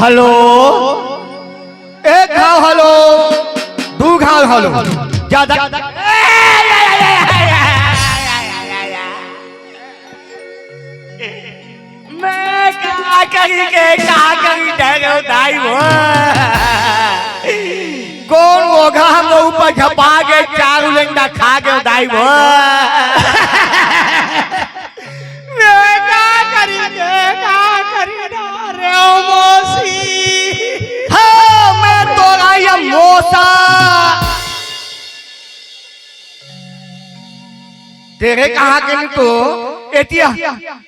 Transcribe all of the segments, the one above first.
Hello एक घाव hello दू घाव हेलो ज्यादा मैं क्या करी दाई वो कौन होगा हम ऊपर झपा के चार उलंडा खा के दाई वो मैं क्या करी रे मोसी हाँ मैं तो राया मोसा तेरे कहा के नहीं तो एतिया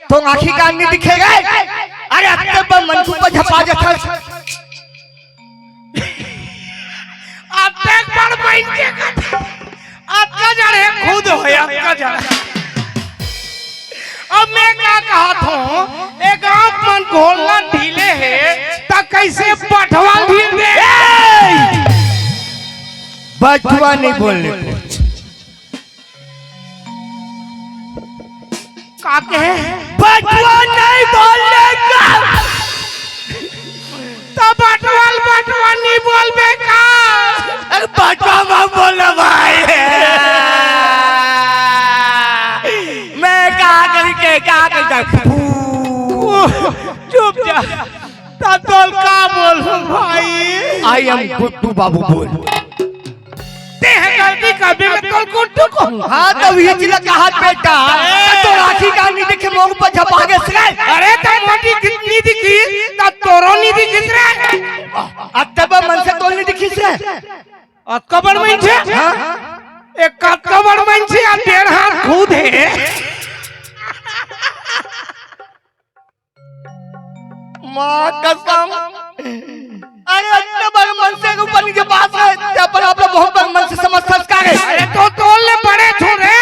तो आँखी कान नहीं दिखेगा अरे अत्ते पर मंचू पर झपा जाता अत्ते पर बैठे अत्ता जड़े खुद हो अत्ता जड़े अब मैं क्या कहा था एक आँख मन खोलना ढीले है तो कैसे पठवाल ढील दे बचवा नहीं बोलने को काके बचवा नहीं बोलने का तो बटवा नहीं बोलबे का अरे बचवा मत बोलना भाई मैं क्या करता चुप जा ततोल का बोल भाई आई एम गुड्डू बाबू बोल ते है गलती कभी मैं तोल गुड्डू को हाँ तो ये चिल्ला कहा बेटा तो राखी का नहीं दिखे मोग पर झपा के सगाई अरे तो मोटी कितनी दिखी तो तोरो नहीं दिखी रे अत्तबा मन से तोल नहीं दिखी रे अत्कबर मन से हाँ एक अत्कबर मन से आप डेढ़ हाथ खुद है माँ कसम अरे इतने बड़े मन से ऊपर नीचे बात है पर आप लोग बहुत बड़े मन से समझ संस्कार है अरे तो तोलने पड़े छोरे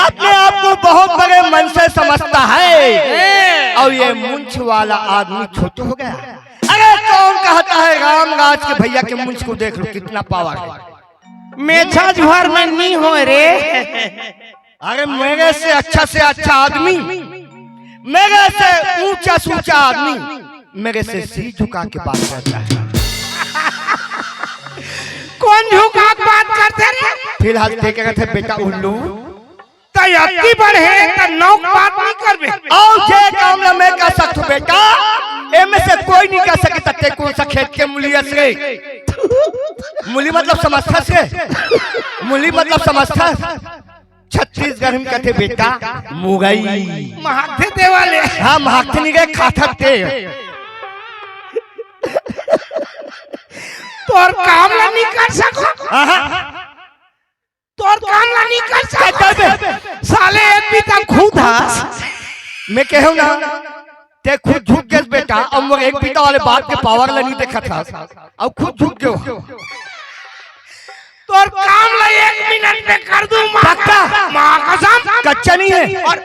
अपने आप को बहुत बड़े मन से समझता है और ये मुंछ वाला आदमी छोटा हो गया अरे कौन कहता है रामराज के भैया के मुंछ को देख लो कितना पावर है मेछा जुहार में नहीं हो रे अरे मेरे से अच्छा आदमी मेरे से ऊंचा आदमी मेरे से सिर झुका के बात करता है कौन झुका के बात करते रे फिलहाल देख रहे थे बेटा उल्लू तैयारी बढ़े त नौक बात नहीं करबे और जे काम ना मैं कर सकूं बेटा एमे से कोई नहीं कर सके तते कौन सा खेत के मूलिया से मूली मतलब समझता से मूली मतलब समझता छत्तीसगढ़ में कहते बेटा मुगई महाथे देवाले हाँ महाथे नहीं गए खाते तोर काम ला नहीं कर सको तोर काम ला नहीं कर सको साले एक भी तक खुद हंस मैं कहूँ ना ते खुद झुक गए बेटा अब वो एक पिता वाले बात के पावर ला नहीं देखा था अब खुद झुक गए तोर काम ला 1 मिनट में कर दूं माँ कसम कच्चा नहीं है और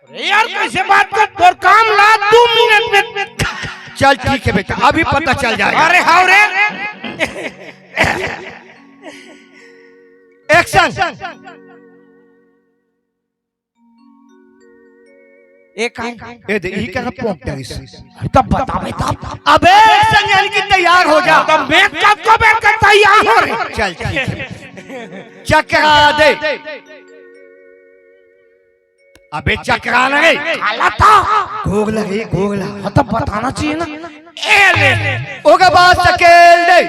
यार कैसे बात कर तोर काम ला 2 मिनट में चल ठीक है बेटा अभी पता चल जाएगा अरे हाउ रे एक्शन एक ये दे ही क्या पोंकता इस तब बता बेटा अबे एक्शन यानी कि तैयार हो जा तब मेकअप को बैठकर तैयार हो रे चल ठीक है चकरा दे अबे चकरा लगे लता गोगला तब बताना चाहिए ना ए ले ओके बात सकेल दे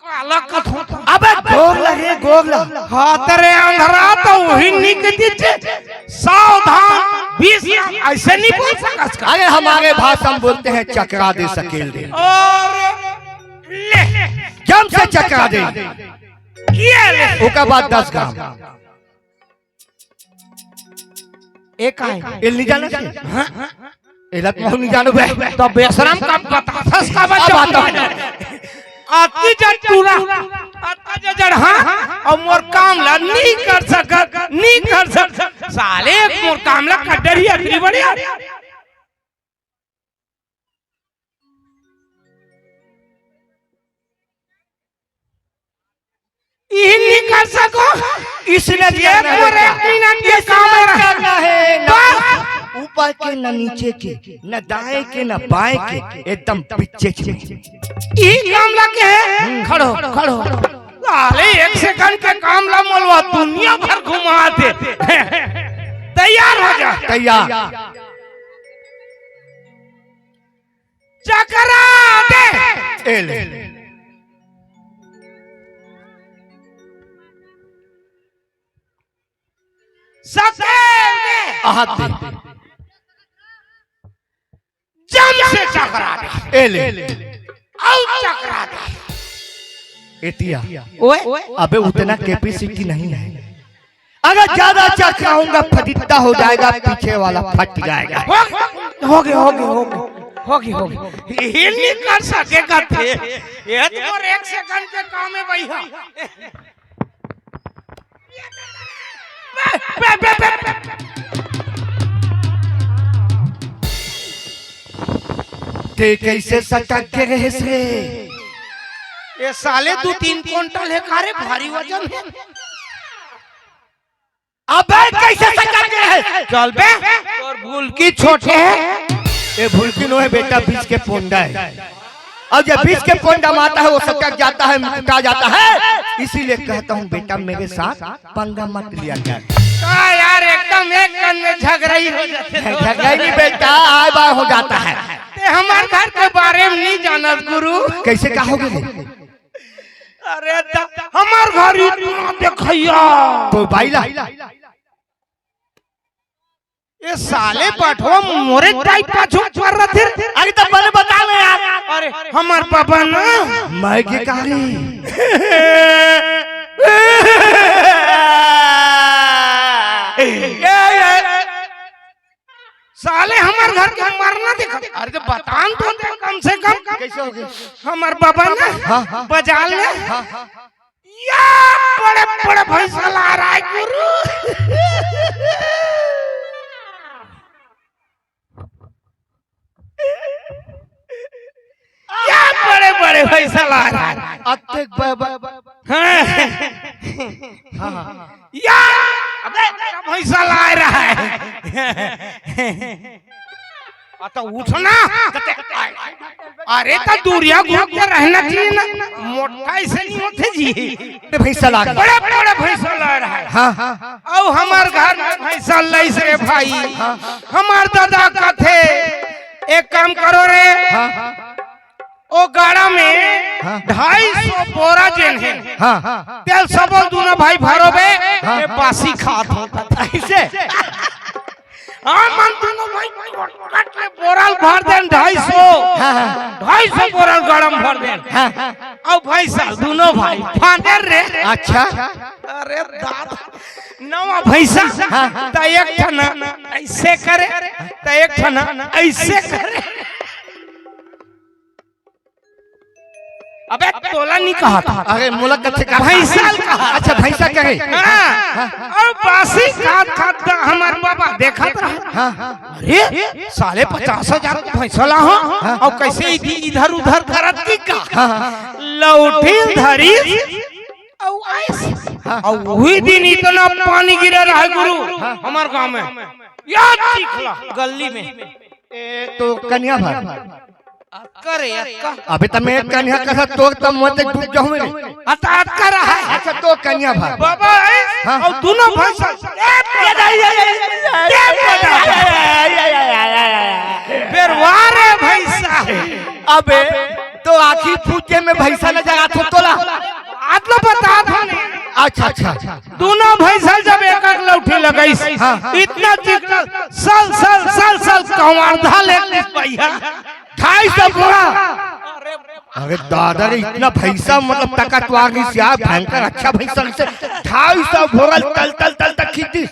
काला कथो अबे गोगला हां तेरे अंधरा तो वही निक दीजिए सावधान 20 ऐसे नहीं बोल सकता अरे हमारे भाषा में बोलते हैं चकरा दे सकेल दे और ले जम से चकरा दे ये ले ओके बाद 10 ग्राम एक आए इल नहीं जाना हां इलत मोह नहीं जानो बे तो बेशरम काम बता फस का बच्चा आती जटूरा आता जड़ हां और मोर काम ला नहीं कर सक साले मोर काम ला कड्डरी अतरी बढ़िया ये नहीं कर सको इसने दिया एक मिनट ये काम करना है ऊपर के न नीचे के, न दाएं के न बाएं के, एकदम पीछे के। काम लगे खड़ो खड़ो। अरे 1 सेकंड के काम ला मोलवा दुनिया भर घुमा दे। तैयार हो जा। तैयार। चकरा दे। ले जम से चकरा दे। ले चकरा दे। एतिया ओए अबे उतना कैपेसिटी नहीं है, अगर ज्यादा चकराऊंगा फटिता हो जाएगा, पीछे वाला फट जाएगा। हो गए हिल नहीं कर सकेगा थे। ये तो 1 सेकंड के काम है भैया। ते कैसे सटक के रहे से? ये साले 2-3 क्विंटल है, कारे भारी वजन है। अबे कैसे सटक के रहे? चल बे और भूल की छोटे है। ये भूलकिन है बेटा, बीच के पोंडा है, और जब बीच के पोंडा माता है वो सटक जाता है, मिटा जाता है। इसीलिए कहता हूँ बेटा मेरे साथ पंगा मत लिया कर। यार एकदम एक कन में झगड़ाई हो जाते हैं। झगड़ा नहीं बेटा, आए बार हो जाता है। हमारे घर के बारे में नहीं जाना गुरु। कैसे कहोगे? अरे हमार घर इतना देखैया तो बाइला ये साले पठवा मोरे टाइप का झोंक पर रहे थे। अरे तब मैंने बता ले यार। अरे हमार पापा ना मैं के कहानी साले हमार घर के मरना देखा। अरे तो बतान तो दे कम से कम। कैसे हो गए? हमार बाबा ना बाजार में या बड़े बड़े भैंसा ला रहा है गुरु। या बड़े बड़े भैंसा ला रहा है। या अबे भैंसा ला रहा है। तो उठना। अरे तो दूरिया घूम के रहना चाहिए ना, मोटा ऐसे नहीं होते जी। भैंसा ला बड़े बड़े भैंसा ला रहा है। और हमार घर में भैंसा लाई से भाई। हमार दादा का थे एक काम करो रे, ओ गाड़ा में 250 बोरा जेन है तेल सबल दोनों भाई भरोबे बासी खात होता ऐसे। हाँ मन दोनों भाई कट में बोराल भर देन 250 बोराल गाड़ा में भर देन। और भाई साल दोनों भाई फांदे रे। अच्छा अरे दादा नवा भैंसा तो एक ठना ऐसे करे तो एक ठना ऐसे करे। अबे तोला नहीं कहा था। अरे मुलाकात से भैंसा कहा। अच्छा भैंसा कहे। और बासी खात खात हमार बाबा देखा था। अरे साले 50,000 भैंसा ला हो और कैसे इधर उधर करत की का लौटी धरी और वही दिन इतना पानी गिरा रहा है गुरु हमार गांव में। याद चिखला गली में तो कन्या भर करे अबे तो मैं कन्या कहा तो तब मत डूब जाऊं मैं। अतात कर रहा है। अच्छा तो कन्या भर बाबा और दोनों भैंसा फिर वारे भैंसा। अबे तो आखिर फूटे में भैंसा न जगा तो तोला आज लो बता था। अच्छा अच्छा दोनों भैंसा जब एक एक लौठी लगाई इतना चिकना साल साल साल साल कमांधा ले भैया 250 बोरा। अरे दादा रे इतना भैंसा मतलब ताकतवर नहीं से भयंकर अच्छा भैंसा से 250 बोरा तल तल तल तक खींची।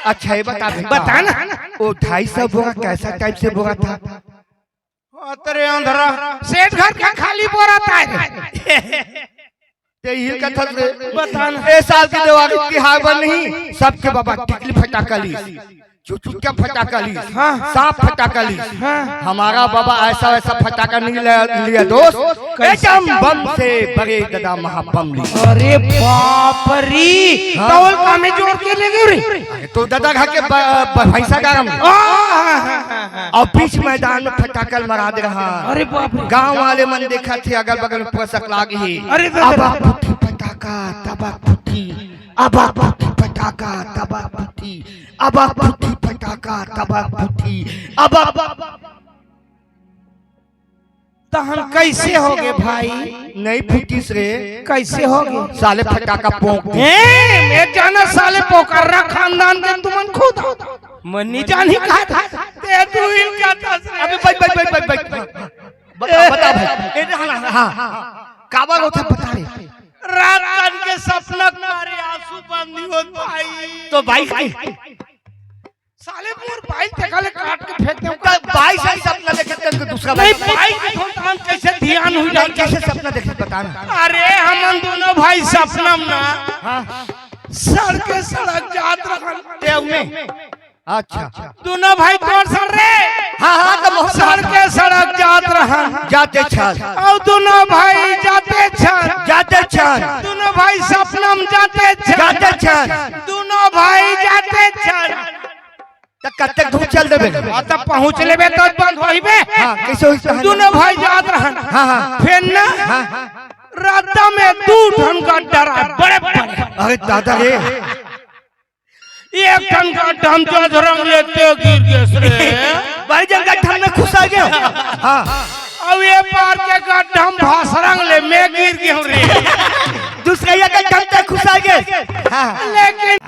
अच्छा ये बता ना वो 250 बोरा कैसा टाइप से बोरा था? तेरे अंधरा सेठ घर का खाली बोरा था। ये कथा बताना। ए साल की दिवाली तिहार बन नहीं सबके बाबा टिकली फटाका ली चुचुका फटाका ली, हाँ। सांप फटाका ली। हाँ। हमारा बाबा ऐसा वैसा फटाका नहीं लिया दोस्त, एकदम बम से बड़े दादा महाबम ली। अरे बाप रे, हाँ। तौल का में जोड़ के ले गए रे। तो दादा घर के भैंसा गारम और बीच मैदान में फटाका मरा दे रहा। अरे बाप रे, गांव वाले मन देखा थे अगल बगल में पुसक लागी। अरे अबा फुटी फटाका तबा फुटी, अबा फुटी फटाका तबा फुटी, अबा फुटी फटाका तबा फुटी, अबा। तहन कैसे हो गए भाई? नहीं फुटी से कैसे हो गए? साले फटाका पोंक दे। मैं जाना साले पोकर्रा खानदान के तुमन खुद मन्नी जानी कहा था ते तू इनका था। अबे बैठ बता भाई। हाँ काबा होता बता रे। रात कान के सपना मारे आंसू बंदी हो भाई। तो भाई साले मोर भाई देखले काट के फेंक दे। भाई से सपना देखे तो दूसरा नहीं भाई के थोड़ा कैसे ध्यान हुई जाए? कैसे सपना देखे बता ना। अरे हम दोनों भाई सपना में ना हाँ सड़क के सड़क जात रहन ते में। अच्छा दोनों भाई तोड़ सर रे। हाँ तो बहुत सड़क के सड़क जात रहन जाते छन और दोनों भाई जाते छन दोनों भाई सपना में जाते छन दोनों भाई जाते छन। तक कब तक धूप चल देबे? तब पहुंच लेबे तो बंद होइबे। हां कैसे होई? दोनों भाई जात रहन। हां फिर ना रास्ता में दू ठन गड्ढा बड़े बड़े। अरे दादा रे, एक ठन गड्ढा हम तो रंग लेते गिर गए रे। भाई जंगा ठन में घुसा गया। हां अब ये पार के गड्ढा हम भासरंग ले मैं गिर गया रे। दूसरा ये गड्ढा तक घुसा गया। हां लेकिन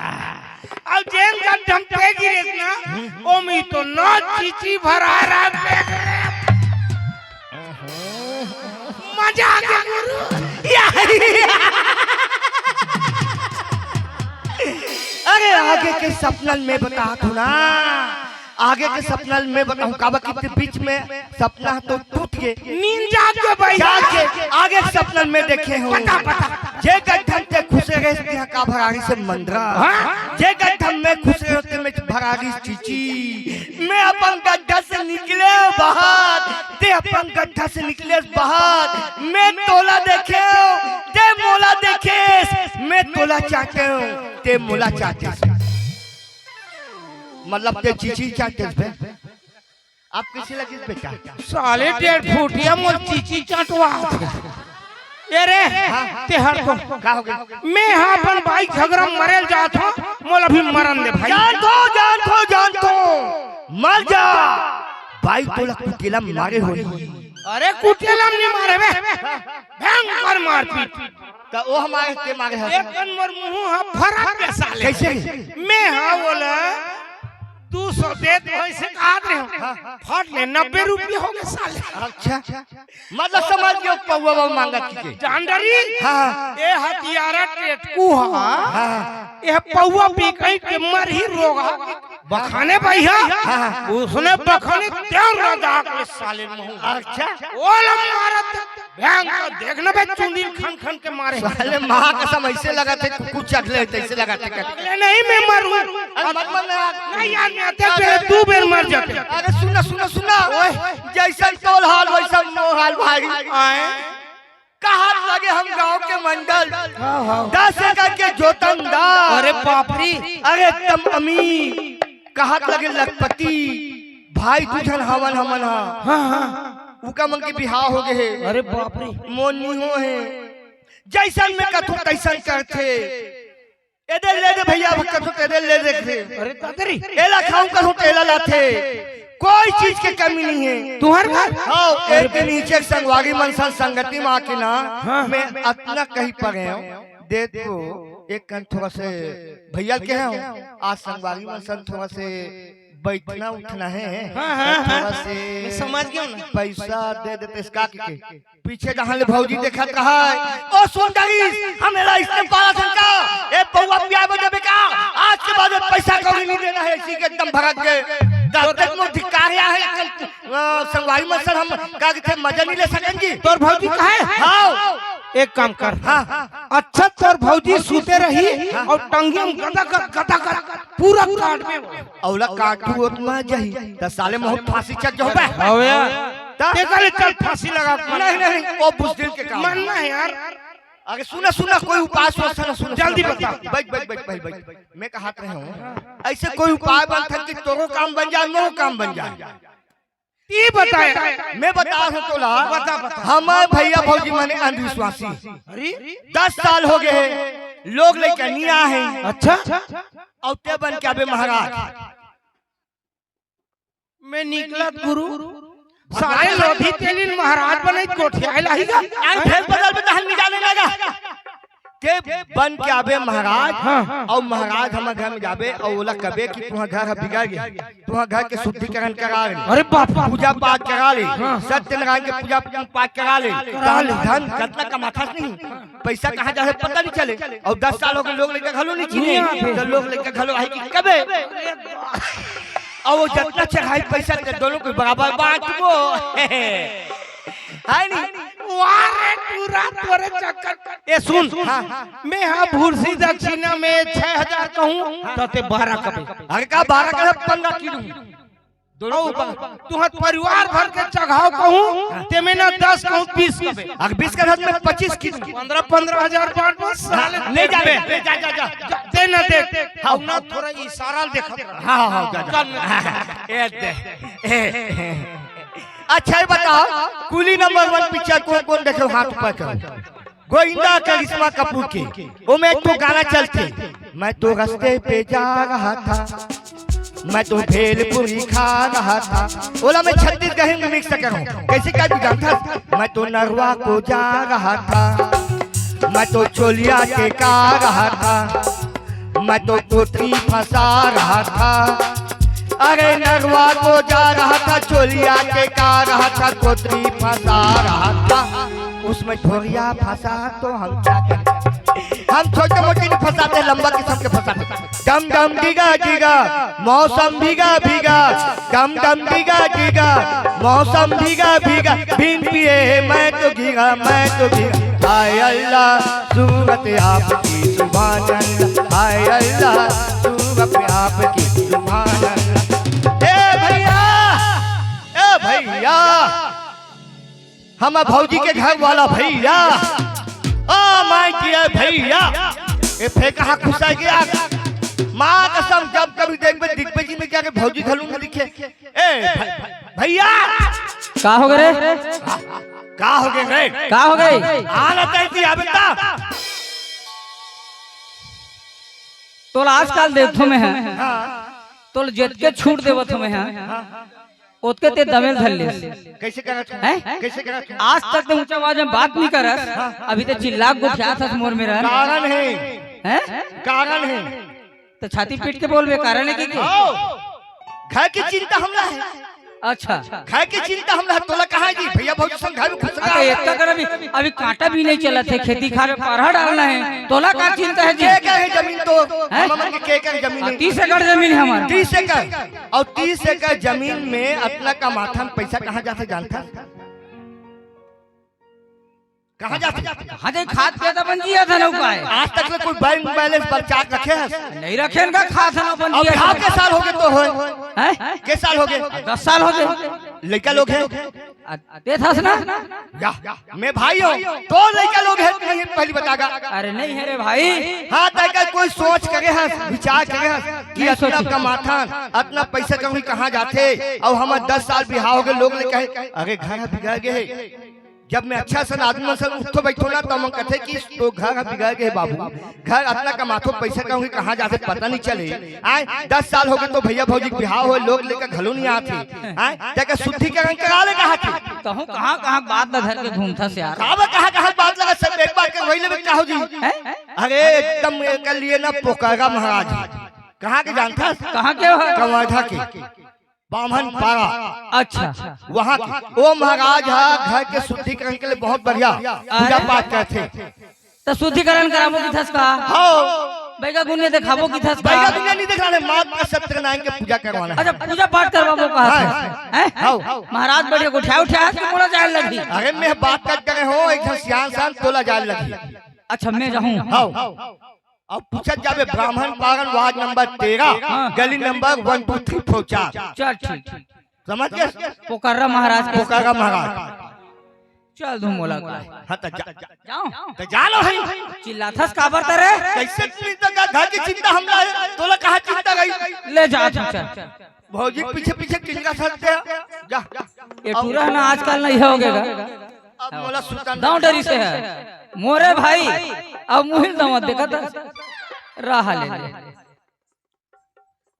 अब जेन गड्ढा पे गिरे ना ओमी तो ना चीची भरा रहा मजा आ गया गुरु। अरे आगे के सपनल में बता तू ना, आगे के सपनल में बताऊं काबा के बीच में सपना तो टूट गए। नींद जाग के भाई जाके आगे के सपनल में देखे हो जे गड्ढा ते खुशे रहे यहाँ का भरारी से मंदरा। जे गड्ढा में खुशे होते में भरारी चीची। मैं अपन गड्ढा से निकले बाहर, ते अपन गड्ढा से निकले बाहर। मैं तोला देखे ते मोला देखे, मैं तोला चाहते हूँ ते मोला चाहते। मतलब ते चीची चाहते बे। आप किसी लगी बेटा? साले 1.5 फुटिया मोर चीची चाटवा। ए रे ते हर को का हो गया? मैं अपन भाई झगड़ा मरेल जात हो मोल अभी मरन दे भाई। जान तो मर जा भाई। तोला कुटेला मारे होई। अरे कुटेला नहीं मारे बे, भयंकर मारपीट। तो वो हमारे के मारे है। एक कन मोर मुंह हा फरक के साले। कैसे? मैं हां बोला 200 दे तो ऐसे कहा रहे हो फट ले 90 रुपये हो गए साले। अच्छा मतलब समझ गयो पौवा मांगा की जानदारी। हां ए हथियारा टेटकू हा। हां ए पौवा बिकई के मर ही रोगा बखाने भैया। उसने बखाने तेल रदा के साले मुंह। अच्छा ओला मारत भयंकर देखना बे चुंदी खन खन के मारे साले मां कसम ऐसे लगा थे कुछ चखले ऐसे लगा थे। नहीं मैं मरूं नहीं यार मैं ते 2 बेर मर जाते। अरे सुना जैसा तोल हाल वैसा मोर हाल भाई। कहा लगे हम गांव के मंडल 10 एकड़ के जोतनदार। अरे बाप रे, अरे तम अमी कहा लगे लखपति भाई तुझन हवन हमन हा। उका मन के बिहाव हो गए। अरे बाप रे, मोनी हो है जैसन में कथु तैसन करथे। एदे ले दे भैया कथु एदे ले देखे। अरे दादरी एला खाऊं कथु तेला लाथे। कोई चीज के कमी नहीं है तुम्हार घर। हाँ एक दिन नीचे संगवागी मनसन संगति में आके ना मैं अपना कहीं पर गया दे तो एक कन थोड़ा से भैया के हैं आज संगवागी मनसन थोड़ा से बैठना उठना है। थोड़ा से समझ गया ना। पैसा दे देते इसका के पीछे जहाँ ले भौजी देखा कहा ओ सुंदरी हमें इसने पाला संका ए पौवा पिया बजे बेका आज के बाद पैसा कौड़ी नहीं देना है। इसी के एकदम भड़क गए दस्तक में धिकारिया है। कल संगवारी में सर हम का थे मजा नहीं ले सकेंगे। तोर भौजी कहा है? हाँ एक काम कर। अच्छा तोर भौजी सूते रही और टंगिया में गदा कर पूरा काट में औला काटू उतना जही त साले मोह फांसी चल जो बे हवे ते करे चल फांसी लगा। नहीं वो बुजदिल के काम मानना है यार। अरे सुना कोई उपाय सोच सुना जल्दी बता। बैठ मैं कहत रहे हूँ ऐसे कोई उपाय बनता कि तोरो काम बन जाए मोरो काम बन जाए। ये बताया मैं बता रहा तोला बता। हमारे भैया भौजी माने अंधविश्वासी। अरे 10 साल हो गए हैं लोग लेकर नहीं आए हैं। अच्छा और ते बन के अबे महाराज मैं निकला गुरु सारे लोधी तेलिन महाराज बने कोठिया लाहीगा फेस बदल में दहन निकाले लगा के बन के आबे महाराज। और महाराज हमारे घर में जाबे और बोला कबे कि तुहा घर बिगड़ गया तुहा घर के शुद्धिकरण करा ले। अरे बाप पूजा पाठ करा ले सत्यनारायण के पूजा पाठ करा ले। धन कितना कमाता नहीं पैसा कहाँ जाए पता नहीं चले। और 10 साल हो गए लोग लेकर घलो नहीं चिने तो लोग लेकर घलो आई कि कबे और वो जितना चढ़ाई पैसा दोनों को बराबर बांटबो है नहीं वारे पूरा तोरे चक्कर। ए सुन मैं हाँ भूरसी दक्षिणा में 6000 कहूँ तो ते 12 कबे। अरे का 12 का 15 किलो दोनों तुह परिवार भर के चढ़ाव कहूँ ते में ना 10 कहूँ 20 कबे। अगर 20 का में 25 किलो 15,000 बांट बस ले जा दे ना दे हाँ ना थोड़ा इशारा देखा। हाँ जा दे। अच्छा ये बताओ कुली नंबर 1 पिक्चर कौन देखे हाथ ऊपर करो गोविंदा करिश्मा कपूर की वो में तो गाना चलते मैं तो रास्ते पे जा रहा था मैं तो भेलपुरी खा रहा था। बोला मैं छत्तीसगढ़ी में मिक्स कर रहा हूँ कैसे क्या जानता। मैं तो नरवा को जा रहा था मैं तो चोलिया के का रहा था मैं तो पोथी फंसा रहा था। अरे नरवा को जा रहा था चोलिया के का रहा था कोतरी फंसा रहा था। उसमें ठोरिया फंसा तो हम क्या करें। हम छोटे मोटे नहीं फंसाते लंबा किस्म के फंसाते। डम डम डिगा डिगा मौसम भीगा भीगा डम डम डिगा डिगा मौसम भीगा भीगा भीग पिए मैं तो भीगा हाय अल्लाह सूरत आपकी सुभान अल्लाह हाय अल्लाह सूरत आपकी सुभान अल्लाह। भैया हम भौजी के घर वाला भैया माय डियर भैया ये फेंका खुश है गया माँ कसम जब कभी देखबे दिखबे जी में क्या के भौजी घलू में दिखे। ए भैया का हो गए रे का हो गए का हो गई हालत ऐसी है बेटा तो आजकल देखो में है तो जेत के छूट देवत में है ओतके ते दमेल धर ले कैसे करत हैं कैसे करत आज तक तो ऊंचा आवाज में बात नहीं करस अभी तो चिल्ला को क्या था मोर में रह कारण है हैं कारण है तो छाती पीट के बोलबे कारण है कि घर की चिंता हमला है। अच्छा घर की चिंता हमला है तोला कहा है जी भैया भौजी संग घर में खुश रहा है। इतना कर अभी कांटा भी नहीं चला थे खेती खार में पारा डालना है तोला का चिंता है जी। के का है जमीन तो हम के का जमीन है 30 एकड़ जमीन है हमारा 30 एकड़ और 30 एकड़ जमीन में अपना का माथा में पैसा कहाँ जाता जानता कहाँ जाता हाँ जी खाद पे तो बन जिया था नौका है आज तक में कोई बैंक बैलेंस बचा रखे है नहीं रखे इनका खाद था बन जिया हाँ के साल हो गए तो है के साल हो गए 10 साल हो गए लड़का लोग हैं दे था ना मैं भाई हूँ तो लड़का लोग हैं नहीं पहली बतागा। अरे नहीं है रे भाई हाँ तक कोई सोच करे है विचार करे है कि अपना का माथा अपना पैसा कहीं कहाँ जाते और हमारे 10 साल बिहार हो गए लोग ले कहे अरे घर बिगड़ गए। जब मैं अच्छा सन आदमी सन उठो बैठो ना तो हम कहते कि तो घर बिगड़ गए बाबू घर अपना कमातो पैसा कहूँ कहाँ जाते पता नहीं चले। आए 10 साल हो गए तो भैया भौजी बिहार हो लोग लेकर घलो नहीं आते आए जाकर शुद्धिकरण करा ले कहा थी कहूँ कहाँ बात न धर के घूमता से यार कहाँ बात लगा सब एक बार के वही ले चाहो जी। अरे एकदम कर लिए ना पोकारा महाराज कहाँ के जानता कहाँ के कवर्धा के बामन पारा। अच्छा वहाँ वो महाराज है घर के शुद्धिकरण के लिए बहुत बढ़िया पूजा पाठ करते तो शुद्धिकरण कराबो की थस का हाँ बैगा गुनिया दिखाबो की था बैगा दुनिया नहीं दिखाने, माँ का सत्यनारायण के पूजा करवाना है। अच्छा पूजा पाठ करवाबो कहा है महाराज बढ़िया उठा उठा के मोला जाए लगी। अरे मैं बात कर करे हो एक सियान सान तोला जाए लगी। अच्छा मैं जाऊं अब पूछा जावे ब्राह्मण पागल वार्ड नंबर 13 गली नंबर 1 2 3 4 चल ठीक समझ गए? पोकरा महाराज के पोकरा महाराज चल दू मोला हां तो जाओ तो जा लो भाई। चिल्लाथस काबर करे कैसे चिंता का घर की चिंता हमला है, तोला कहां चिंता गई? ले जा चल भौजी पीछे पीछे किनका सकते जा ये पूरा ना आजकल नहीं होगेगा। अब मोला सुल्तान दाऊ डरी से है मोरे भाई अब मुहिल दावत देखा था रहा ले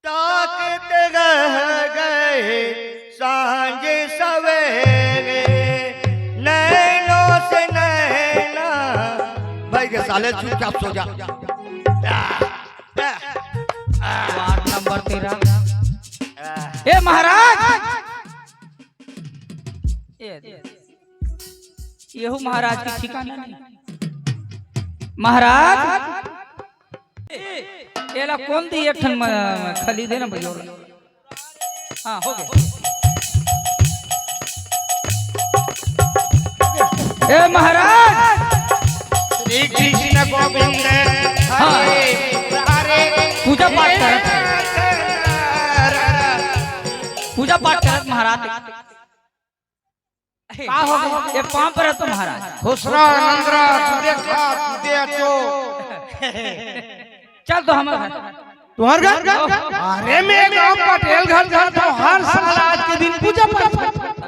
ताकते रह गए सांझ सवेरे नैनों से नैना। भाई के साले चुपचाप सो जा। वार्ड नंबर 13 ए महाराज येहू महाराज की ठिकाना नहीं। महाराज एला कौन दी एक ठन खरीदे ना भैया। हाँ हो गए। ए महाराज श्री कृष्ण गोविंद हरे पूजा पाठ कर पूजा पाठ कर महाराज का हो गया? ये पांव पर है तो महाराज खुसरा नंदरा देखा दे अचो चल तो हमारे घर तुम्हार घर अरे मैं गांव पटेल घर जाता हूँ हर साल आज के दिन पूजा पाठ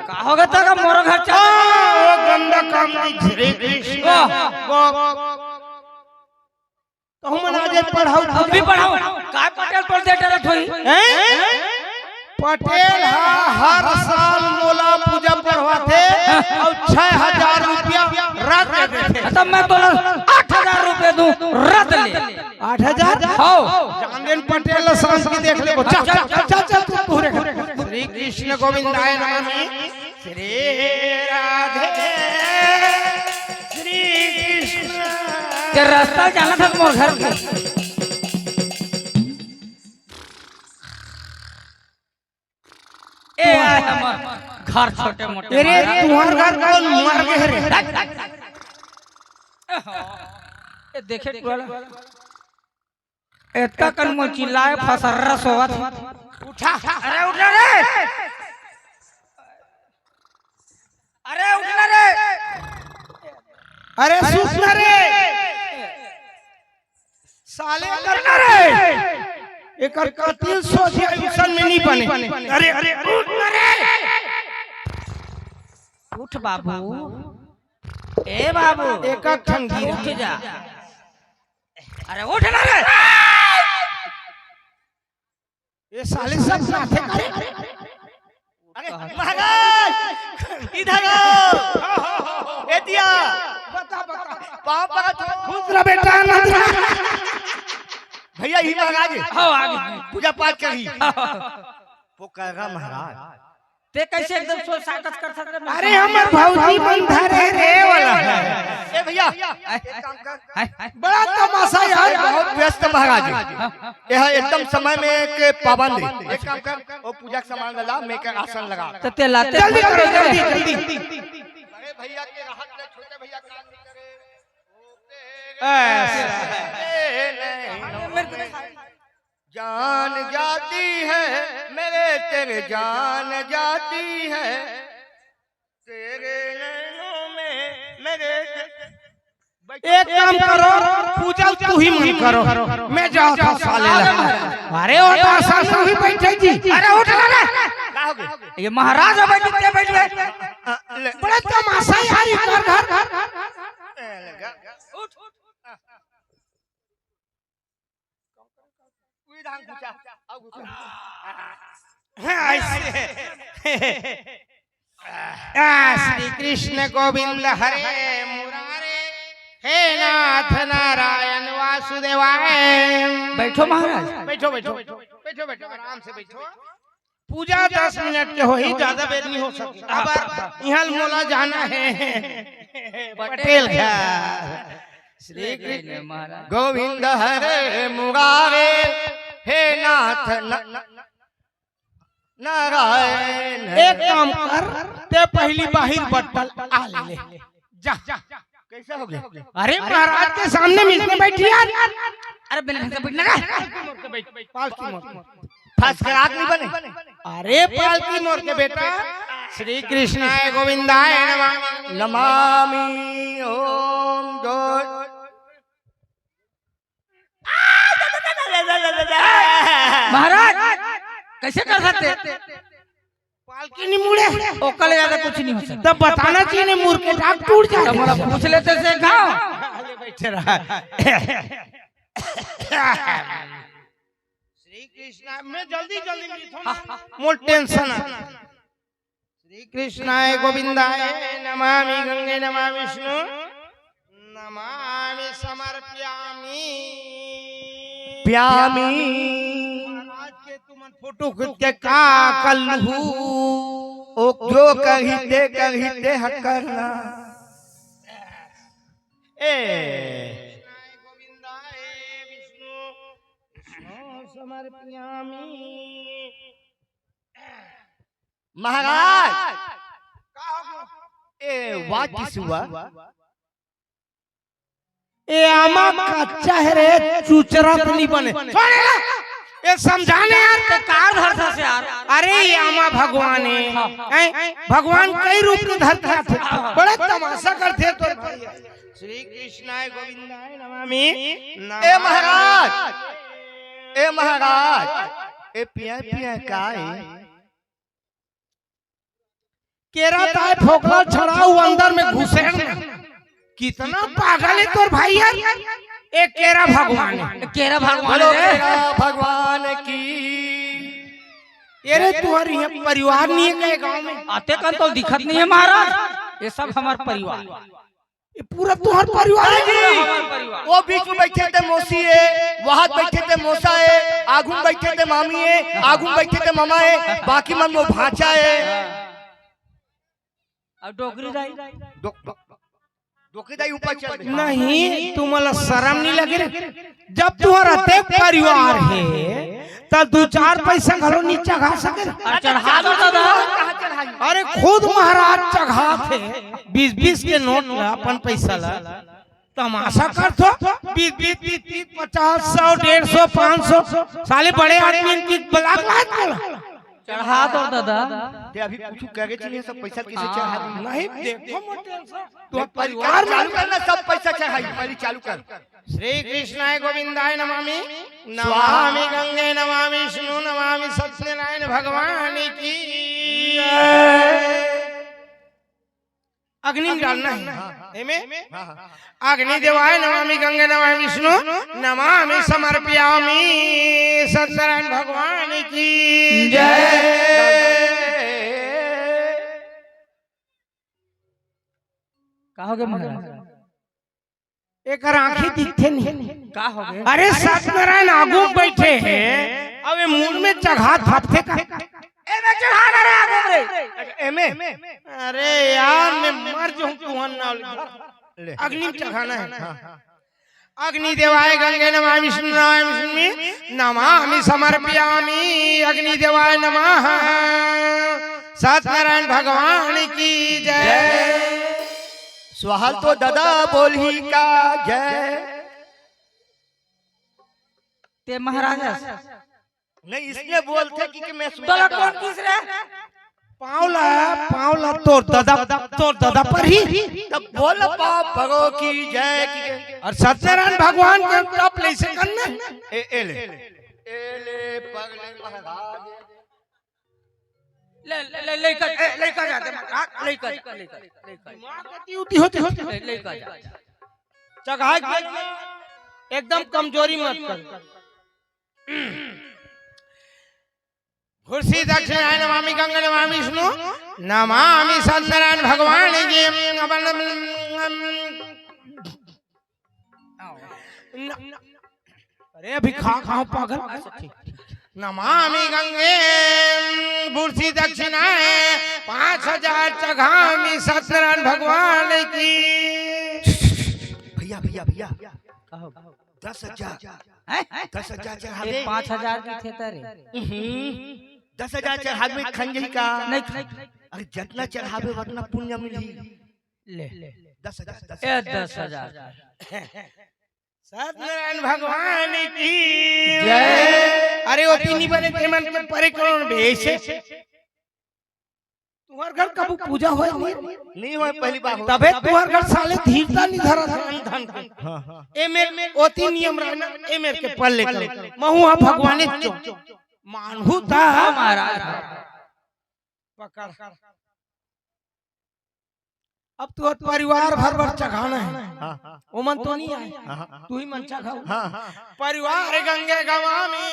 का हो गया था मोरो घर चल वो गंदा काम नहीं। श्री कृष्ण तो हम आज पढ़ाओ अब भी पढ़ाओ का पटेल पर दे डरत होई पटेल हर साल मोला पूजा पढ़वाते और 6000 रुपया रत देते। तब मैं तो 8000 रुपए दूं रत ले 8000 हो चांदन पटेल सांस की देख ले चल चल चल चल पूरे श्री कृष्ण गोविंदाय नमः श्री राधे श्री कृष्ण के रास्ता जाना था मोर घर के ए हमर घर छोटे मोटे अरे तुम्हार घर कौन मर गए रे ए देखे टोला एतना कन मो चिल्लाए फसर्रा सोवत उठा अरे उठ रे अरे उठ रे अरे सुन रे साले करना रे एकर कतिल सोचिया इंसान में नहीं बने। अरे अरे उठ रे उठ बाबू ए बाबू एक ठंगी उठ जा अरे उठ ना रे ये साले सब साथे करे। अरे महाराज इधर आओ एतिया बता बता पाँव पकड़ खुश रह बेटा नंदरा भैया ही महाराज हो आगे पूजा पाठ करी पोकरा महाराज ते कैसे एकदम सो साकत कर सकते अरे हमर भौजी बंधर है रे वाला ए भैया एक काम कर बड़ा तमाशा यार बहुत व्यस्त महाराज यह एकदम समय में के पाबंद है। एक काम कर वो पूजा का सामान ला मैं के आसन लगा तो ते लाते जल्दी करो जल्दी बड़े भैया के राहत ले छोटे भैया काम नहीं करे जान जाती है मेरे तेरे जान जाती है तेरे नैनों में मेरे एक काम करो पूजा तू ही मन करो मैं जाता साले ला। अरे वो तो आसान ही बैठे जी अरे उठ रे क्या हो गया ये महाराज बैठ के बैठ गए बड़ा तमाशा यार इधर घर उठ धान पूछा आओ श्री कृष्ण गोविंद हरे मुरारे हे नाथ नारायण वासुदेवाय। बैठो महाराज बैठो बैठो बैठो बैठो बैठो आराम से बैठो। पूजा 10 मिनट के हो ही ज्यादा देर नहीं हो सकती। अब यहाँ मोला जाना है पटेल घर श्री कृष्ण महाराज गोविंद हरे मुरारे हे नाथ नारायण। एक काम कर, ते पहली बाहिर बट्टल आ ले जा। कैसे हो गया? अरे महाराज के सामने मिलने बैठी यार। अरे बिना से बैठना का पालकी मोड़ फर्स्ट क्लास नहीं बने। अरे पालकी मोड़ के बेटा। श्री कृष्णाय गोविंदाय नमः। नमामि ओम गो महाराज कैसे कर सकते? पालकी नहीं मुड़े ओकल ज्यादा कुछ नहीं हो सकता। तब बताना चाहिए नहीं, मुड़ के टाक टूट जाए। हमारा पूछ लेते से गाँव बैठे रहा। श्री कृष्ण मैं जल्दी जल्दी मोर टेंशन श्री कृष्णाय गोविंदाय नमामि गंगे नमामि विष्णु नमामि समर्पयामि प्यामी। महाराज के तुमन फोटो खींच के का कलहू ओ जो कही हक करना। ए गोविंदाय विष्णु विष्णु समर्पयामि। महाराज ए वाट किस हुआ? ए आमा कच्चा है रे, चुचरा तो नहीं बने। ये समझाने यार ते कार धरता से यार। अरे ये आमा भगवान है, भगवान कई रूप में धरता थे, बड़े तमाशा करते तो भाई। श्री कृष्णाय गोविंदाय नमामि। ए महाराज ए पिया पिया का केरा ताए फोकला छड़ाऊ अंदर में घुसे। कितना पागल है तोर भाई यार। एक केरा भगवान है। केरा भगवान बोलो रे। मेरा भगवान की। अरे तुम्हारी यहाँ परिवार नहीं है कहीं गाँव में? आते कल तो दिखत नहीं है महाराज। ये सब हमारा परिवार। ये पूरा तुम्हारा परिवार है जी। हमारा परिवार। वो बीच में बैठे थे मौसी है, वहां बैठे थे मौसा है, आगू बैठे थे मामी है, आगू बैठे थे मामा है, बाकी मन वो भांचा है। और डोगरी दाई डोकी दाई ऊपर चल रही। नहीं तुम्हारा शर्म नहीं लगे रे? जब तुम्हारा ते परिवार है तब दो चार पैसा घरो नीचे घा सके। चढ़ा दो दादा। अरे खुद महाराज चढ़ा थे 20-20 के नोट ला, अपन पैसा ला तमाशा कर थो। 20-20, 30-30, 50, 100, 150, 500 साले बड़े आदमी इनकी बलाक लात चढ़ा दो दादा। ते अभी कुछ कहे चाहिए सब पैसा कैसे चढ़ा दी? नहीं देखो मोटे तो परिवार चालू करना, सब पैसा चढ़ाई पहले चालू कर। श्री कृष्णाय गोविंदाय नमामि। नमामि गंगे नमामि विष्णु नमामि सत्यनारायण भगवान की। अग्नि डालना है एमे। अग्नि देवाय नमामि गंगे नमामि विष्णु नमामि समर्पयामि सत्यनारायण भगवान की जय। कहोगे महाराज? एक आंखें दिखते नहीं। का हो गए? अरे सत्यनारायण आगू बैठे हैं, अब ये मूड में चढ़ा थापते का एमे चढ़ाना रे आगू रे। एमे अरे यार मैं मर जाऊं तुहन ना अग्नि में चढ़ाना है। अग्नि देवाय गंगे नमः विष्णु नमः विष्णु नमामि समर्पयामि। अग्नि देवाय नमः सत्यनारायण भगवान की जय। स्वाहा तो दादा बोली का जय। ते महाराजा नहीं इसलिए बोलते कि मैं तोला कौन किस रे? पावला तोर दादा पर ही तब बोल पाप भगो की जय की। और सत्यनारायण भगवान के तप ले से करना। एले पगले महाराज ले कर जाते महाराज। ले कर ड्यूटी होती ले कर जा। चढ़ा के एकदम कमजोरी मत कर। खुर्सी दक्षिणाय नमामि गंगे नमामि विष्णु नमामि सत्यनारायण भगवान की। अरे अभी खाओ पागल। नमामि गंगे खुर्सी दक्षिणाय 5000 चघामि सत्यनारायण भगवान की। भैया भैया भैया भैया कहो 10,000 हैं? 10,000 ये चढ़ावे 5,000 की थे तेरे 10,000 चढ़ावे खंजरी का नहीं अरे जितना चढ़ावे उतना पुण्य मिली ले 10,000 ए 10,000 सत्यनारायण भगवान की जय। अरे ओ तीनी बने मन के परिक्रमण भेष तुम्हार घर कब पूजा होए नहीं हो पहली बार हो तबे तुम्हार घर साले धीरता नहीं धरा धन धन हां हां ए में ओती नियम रहना ए मेरे के पल्ले कर महू हा भगवाने चो मानहु ता महाराज पकड़ अब तो परिवार भर भर चढ़ाना है वो मन तो नहीं आए तू ही मन चढ़ाओ परिवार गंगे गवामी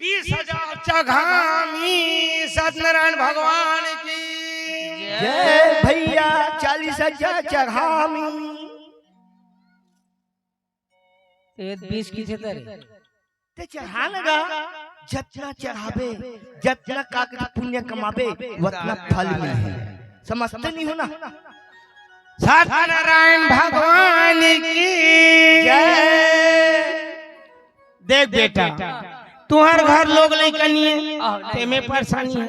20,000 चघामी सत्यनारायण भगवान की जय भैया 40,000 चढ़ामी ये 20 की थे तेरे ते चढ़ा लगा जितना चढ़ावे जितना काकरी पुण्य कमावे उतना फल मिले समझते नहीं हो ना सत्यनारायण भगवान की जय देख बेटा तुम्हार घर लोग लेकर नहीं है ते में परेशानी है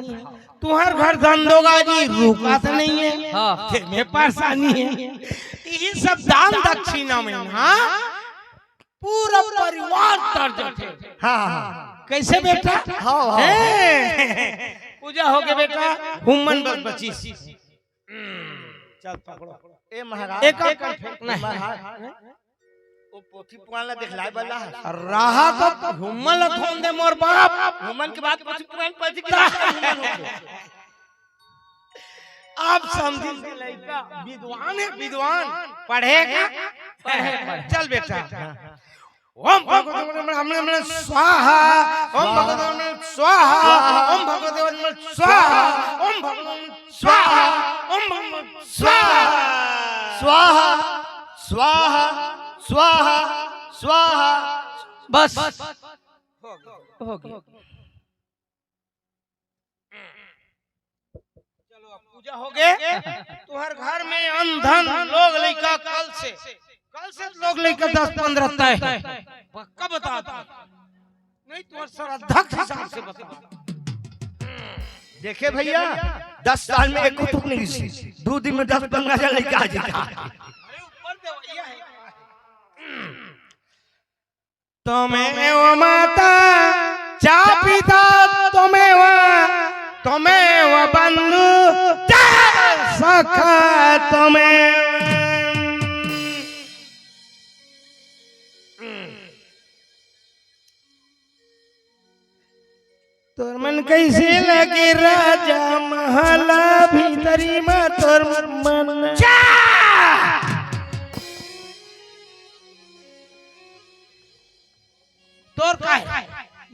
तुम्हार घर धंधोगाजी रुका तो नहीं है ते में परेशानी है ये सब दान दक्षिणा में ना पूरा परिवार तर जाते हां हां कैसे बेटा हां पूजा हो गए बेटा हुमन बस 25 चल पकड़ो ए महाराज एक महाराज ओ पोथी पुराना दिखलाए वाला है रहा तो हुमन खोन दे मोर बाप हुमन के बाद पोथी पुरान पढ़ के आप समझी लड़का विद्वान है विद्वान पढ़ेगा चल बेटा ओम भगवते हमने स्वाहा ओम भगवते स्वाहा ओम भगवते स्वाहा ओम भगवते स्वाहा ओम भगवते स्वाहा स्वाहा स्वाहा स्वाहा स्वाहा बस हो गया चलो अब पूजा हो गए तुम्हारे घर में अंधन लोग लड़का कल से लोग लेकर 10-15 तय पक्का बता नहीं तुम्हारे श्रद्धा के हिसाब से बता देखे भैया 10 साल में एक कुतुब नहीं सी 2 दिन में 10-15 लड़का आ जाता अरे ऊपर देवैया है तुम्हें माता चा पिता तुम्हें बंधु सखा तुम्हें तोर मन कैसे लगे राजा महला भीतरी में तोर मन तोर का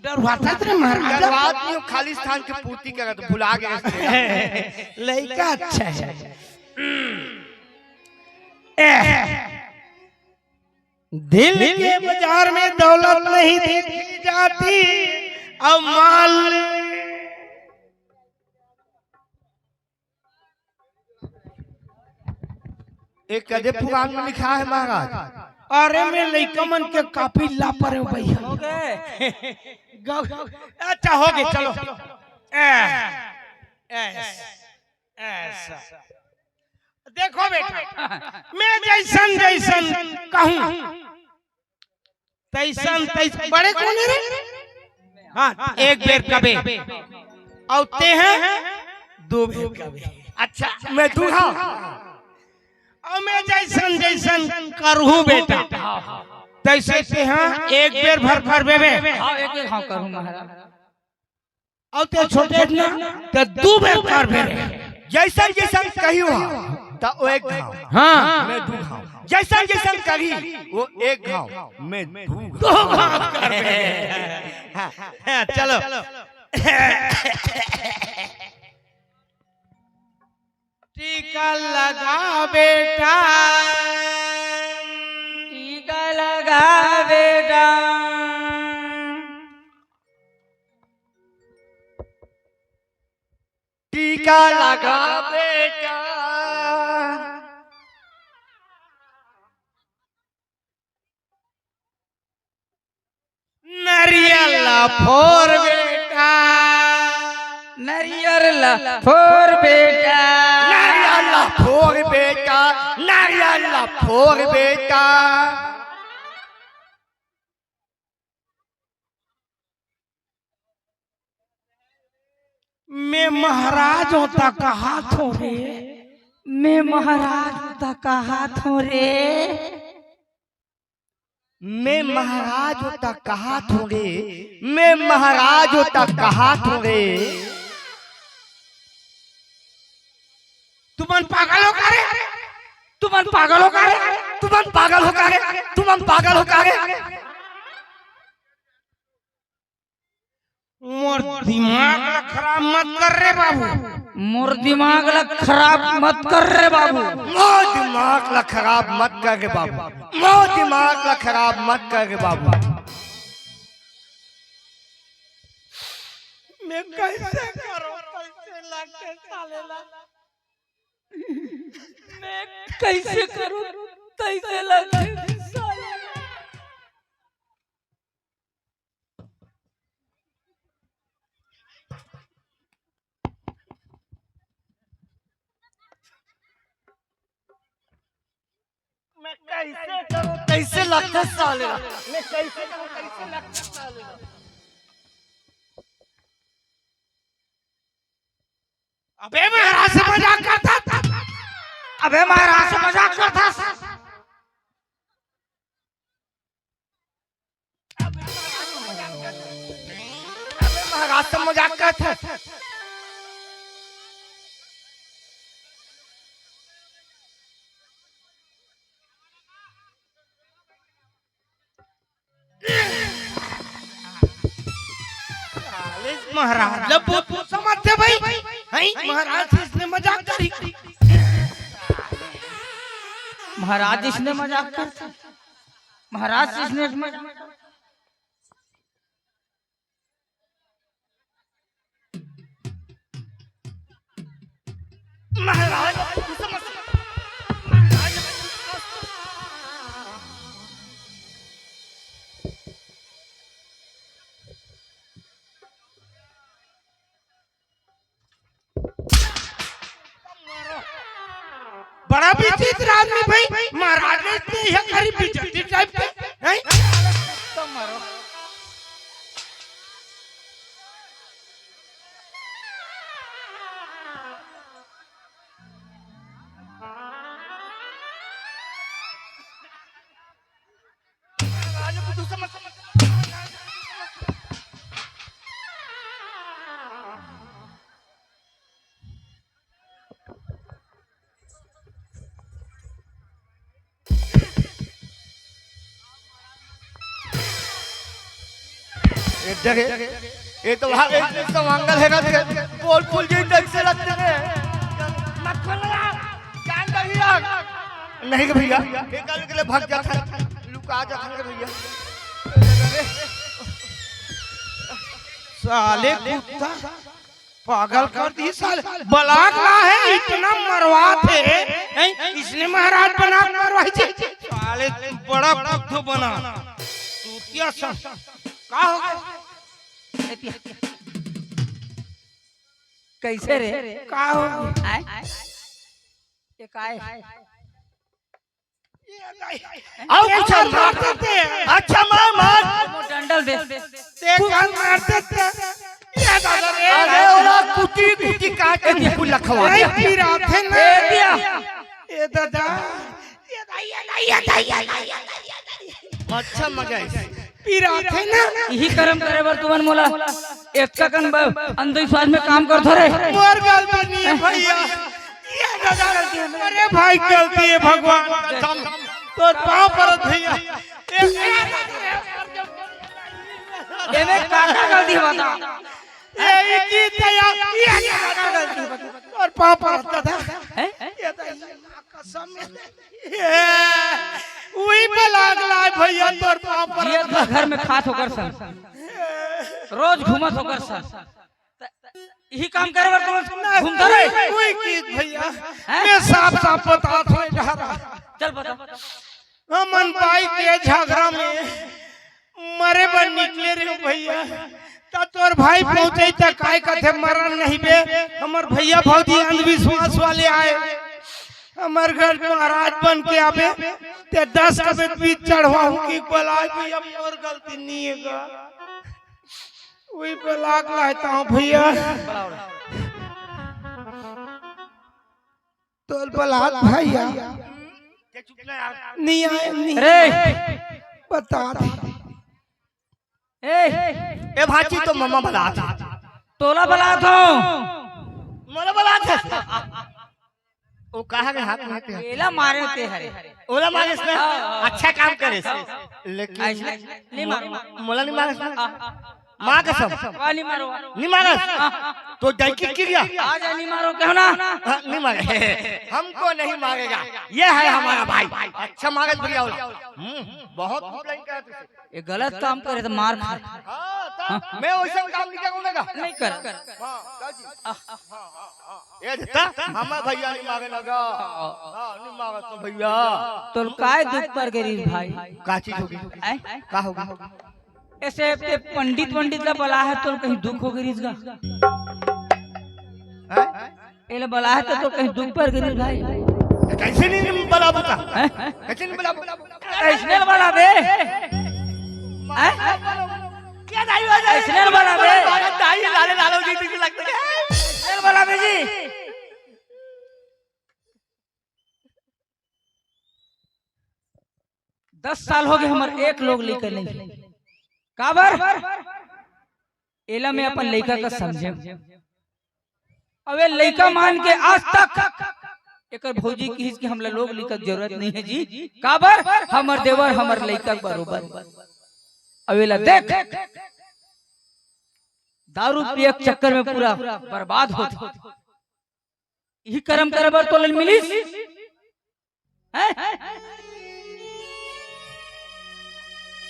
डर हुआ था तेरे महाराज बात नहीं खाली स्थान के पूर्ति करा तो भुला गए लड़का अच्छा है दिल के बाजार में दौलत नहीं देखी जाती अब माल एक कदे पुराण में लिखा है महाराज अरे मैं लड़का मन के काफी लापर हूँ भैया हो गए अच्छा हो गए चलो ऐसा देखो बेटा मैं जैसन जैसन कहूँ तैसन तैसन बड़े कौन है रे हाँ एक बेर कबे औते हैं 2 बेर कबे अच्छा मैं दूल्हा और मैं जैसन जैसन करूँ बेटा तैसे से हाँ एक बेर भर भर बेबे हाँ एक हाँ करूँ महाराज और ते छोटे ना ते 2 बेर कर बेरे जैसा जैसा कही हो तो वो एक घाव हाँ मैं 2 घाव जैसा जैसा कही वो एक घाव मैं 2 घाव कर बेरे चलो टीका लगा बेटा टीका लगा बेटा टीका लगा बेटा फोर बेटा, नारियल फोर बेटा, नारियल फोर बेटा, नारियल फोर बेटा। मैं महाराज होता कहा थो रे, मैं महाराज होता कहा थो रे, मैं महाराज होता कहा थोड़े, मैं महाराज होता कहा थोड़े। तुमन पागल हो का रे, तुमन पागल हो का रे, तुम पागल हो का रे, तुम पागल हो का रे। मोर दिमाग खराब मत कर रे बाबू, मोर दिमाग खराब मत कर रे बाबू, मोर दिमाग ला खराब मत कर रे बाबू, मोर दिमाग ला खराब मत कर रे बाबू। मैं कैसे करूं, कैसे लगते सालेला, मैं कैसे करूं, कैसे लगे साले। मैं कैसे करूं, कैसे लगता साले, मैं कैसे करूं, कैसे लगते सालेला। अबे महाराज से मजाक करता था, अबे महाराज से मजाक करता था। महाराज से मजाक करता था। महाराज जब बहुत समझते भाई, हैं महाराज से इसने मजाक करी, महाराज इसने मजाक करता, महाराज इसने मजाक, महाराज बड़ा विचित्र आदमी भाई, महाराज ने इतने यह करी विचित्र टाइप के, हैं? ये तो भागे इसका मंगल है ना, बोल फूल जी ढंग से लगते हैं। मत खोलना, जान भैया नहीं कि भैया ये कल के लिए भाग जाता है, लुका जाता है भैया। साले कुत्ता पागल कर दी साले, बलाक ला है इतना मरवा थे, हैं? इसने महाराज बना मरवाई थी साले, बड़ा बुद्धू बना तूतिया सन का हो गया, कैसे रे का हो गया? ये काय आओ कुछ मारते थे, अच्छा मार डंडल दे, ते कान मारते थे, ये दादा रे, अरे ओला कुटी काट के बिल्कुल लखवा अरे पीरा थे ना, दिया ये दादा, अच्छा मजा है पीरा थे ना, यही कर्म करे बर तुमन मोला एक सेकंड अंधविश्वास में काम करथो रे। मोर गलती नहीं है भैया, ये दादा अरे भाई गलती है, भगवान तो पाँव पर भैया, एमे काका गलती बता, ये की दया, ये काका गलती बता, और पाँव पर दादा, हैं ये दादा कसम, वही पे लाग लाए भैया, तोर पाँव पर ये तो घर में खात होकर सन, रोज घूमत होकर सन, यही काम करे बर तुम घूमता रे। कोई की भैया, मैं साफ साफ बता थो डरा, चल बता, हमन बाई के झगड़ा में मरे पर निकले रे भैया ता तोर भाई पहुंचे तक काय कथे मरन नहीं बे हमर भैया भौजी अंधविश्वास वाले आए हमर घर महाराज बन के आवे ते 10 कबे बीच चढ़वाऊं की बलाय भैया मोर गलती नहीं है गा वही पे लाग लाता हूं भैया तोल बलात भैया नहीं आए नहीं रे बता दे ए भाची तो मम्मा बला था तोला बला दो मोला बला था वो कहा के हाथ में थे एला मारे ते हरे ओला मारे से अच्छा काम करे से लेकिन नहीं मारो मोला नहीं मारे से मां कसम वाली मारो नहीं मारा तो डाइकी की गया आज नहीं मारो क्यों ना नहीं मारे हमको नहीं मारेगा ये है हमारा भाई अच्छा मारे बढ़िया बहुत लाइन कर तुझे ये गलत काम करे तो मार खा हां मैं वैसा काम नहीं करूंगा नहीं कर हां ये देता हमारा भैया नहीं मारे लगा हां नहीं मारा तो भैया तो काय दुख पर गरीब भाई का चीज होगी का होगी ऐसे ते पंडित ला बला है तो कहीं दुख हो गरीब का एला बला है तो कहीं दुख पर गरीब भाई कैसे नहीं बला बता कैसे नहीं बला ऐसने बला बे क्या दाई वाला ऐसने बला बे दाई लाले लालो जी तुझे लगता है ऐसने बला बे जी 10 साल हो गए हमारे एक लोग लेकर नहीं काबर एला में अपन लड़का का समझे अबे लड़का मान के आज तक एक भौजी की हमला लोग लिखा जरूरत नहीं है जी काबर हमर देवर हमर लड़का बरोबर अवेला देख दारू पिए के चक्कर में पूरा बर्बाद होता यही कर्म करबर तो मिलिस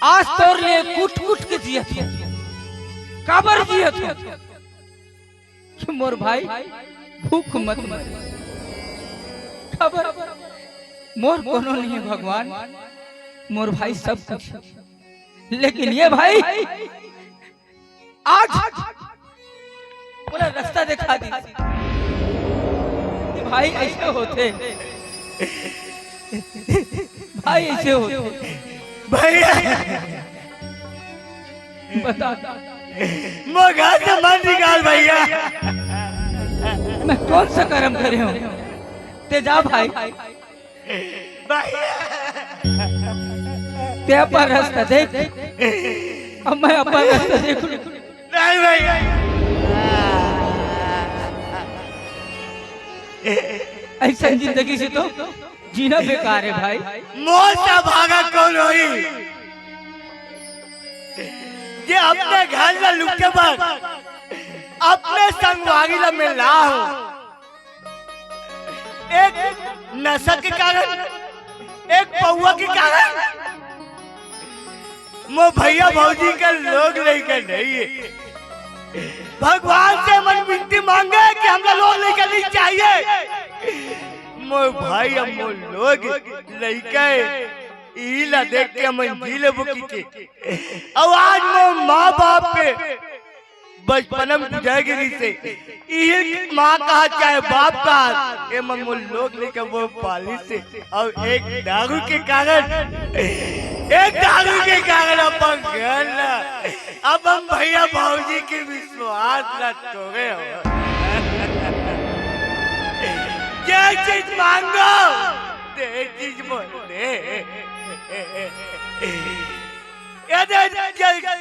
आज तोर ले कुट कुट के जियत काबर जियत कि मोर भाई भूख मत मर काबर मोर कोनो नहीं है भगवान मोर भाई सब कुछ लेकिन ये भाई आज पूरा रास्ता दिखा दी भाई ऐसे होते भाई ऐसे होते भैया बता मगा से मन निकाल भैया मैं कौन सा कर्म करे हूँ तेजा भाई ते अपना रास्ता देख अब मैं अपना रास्ता देख लूं नहीं भैया ऐसा जिंदगी से तो जीना बेकार है भाई मौत से भागा कौन होई ये अपने घर में लुके बाद अपने संगवारी ला मिला हो एक नशा के कारण एक पौवा के कारण मो भैया भौजी का लोग लेकर नहीं है भगवान से मन विनती मांगे कि हम लोग लेकर नहीं चाहिए मोर भाई हम लोग लइका इला देख के मन जिले बुकी के अब आज मो माँ बाप पे बचपन में गुजरगिरी से ये माँ कहा चाहे बाप कहा ये मन मो लोग लेकर वो पाली से और एक दारू के कारण अपन घर ना अब हम भैया भाऊजी के विश्वास न तोड़े हो क्या चीज मांगो दे चीज बोले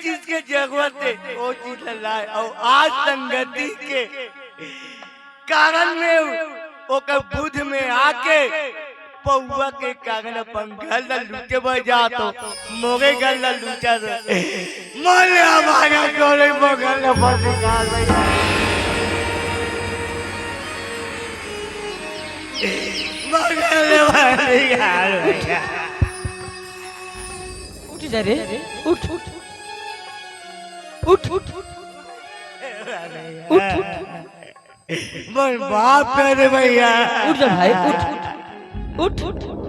चीज के जरूरत है वो चीज लाए और आज संगति के कारण में ओकर बुद्ध में आके पौवा के कारण अपन घर ला लूटे बजा तो मोगे घर ला लूटा मोले हमारा कोले मोगल ला फंस निकाल उठ जा रे उठ उठ उठ उठ उठ मन बाप करे भैया उठ जा भाई उठ उठ उठ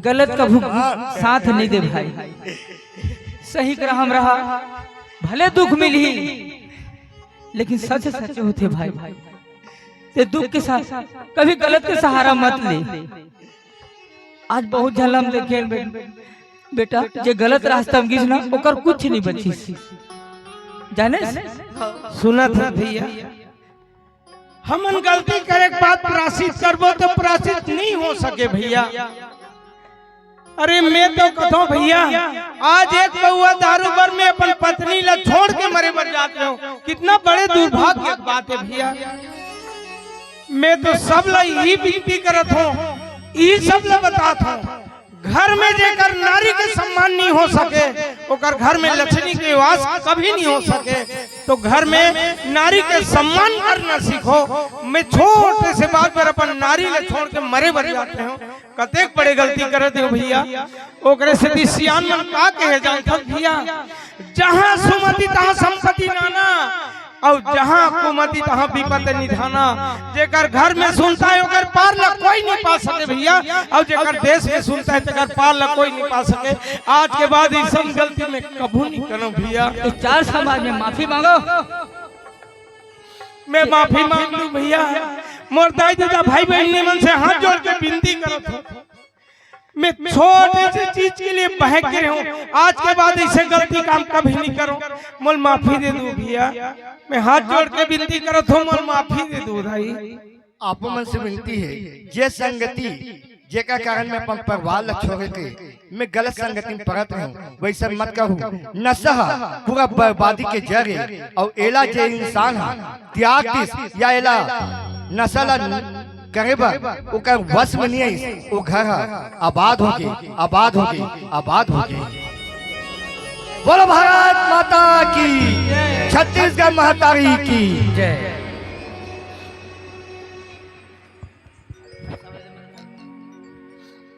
गलत कभू साथ नहीं दे भाई, सही क्रम रहा, भले दुख मिली लेकिन सच सच होते भाई। ते दुख के साथ कभी गलत के सहारा मत ले। आज बहुत झलम देखे बेटा, जे गलत रास्ता में गिस ना ओकर कुछ नहीं बची, जाने सुना था भैया, हमन गलती करे के बाद प्रायश्चित करबो तो प्रायश्चित नहीं हो सके भैया। अरे मैं तो कथो भैया, आज एक बउआ दारू बर में अपन पत्नी ला छोड़ के मरे मर जाते हो, कितना बड़े दुर्भाग्य की बात है भैया। मैं तो सब ला यही विनती करत हूँ, यही सब ला बतात हूँ, घर में जेकर नारी के सम्मान नहीं हो सके ओकर घर में लक्ष्मी के वास कभी नहीं हो सके। तो घर में नारी के सम्मान करना सीखो। मैं छोटे से बात पर अपन नारी ले छोड़ के मरे मर जाते हो, कतेक बड़े गलती करते हो भैया। ओकरे से सियान मन का कहे जाता भैया, जहाँ सुमति तहाँ संपत्ति नाना, और जहाँ कुमति तहाँ विपत निधाना। जेकर घर में सुनता है ओकर पार ला कोई नहीं पा सके भैया, और जेकर देश में सुनता है तेकर पार ला कोई नहीं पा सके। आज के बाद इस सब गलती में कभू नहीं करो भैया। तो चार समाज में माफी मांगो। मैं माफी मांग लूं भैया, मोर दाई दादा भाई बहन ने मन से हाथ जोड़ के विनती करो था, मैं छोटे से चीज के लिए बहक गए हूँ, आज के बाद ऐसे गलती काम कभी नहीं करो, मोल माफी दे दो भैया। मैं हाथ जोड़ के विनती करो तो मोल माफी दे दो भाई। आप मन से विनती है, जे संगति जेका कारण मैं अपन परिवार ला छोड़ के मैं गलत संगति में पड़त हूँ, वैसा मत कहूँ। नशा पूरा बर्बादी के जड़ है, और एला जे इंसान है त्याग दिस या एला नशा ला करे बर ओकर वश में नहीं है, वो घर आबाद होगी, आबाद होगी, आबाद होगी। बोलो भारत माता की, छत्तीसगढ़ महतारी की जय।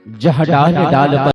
जहाँ डाल डाल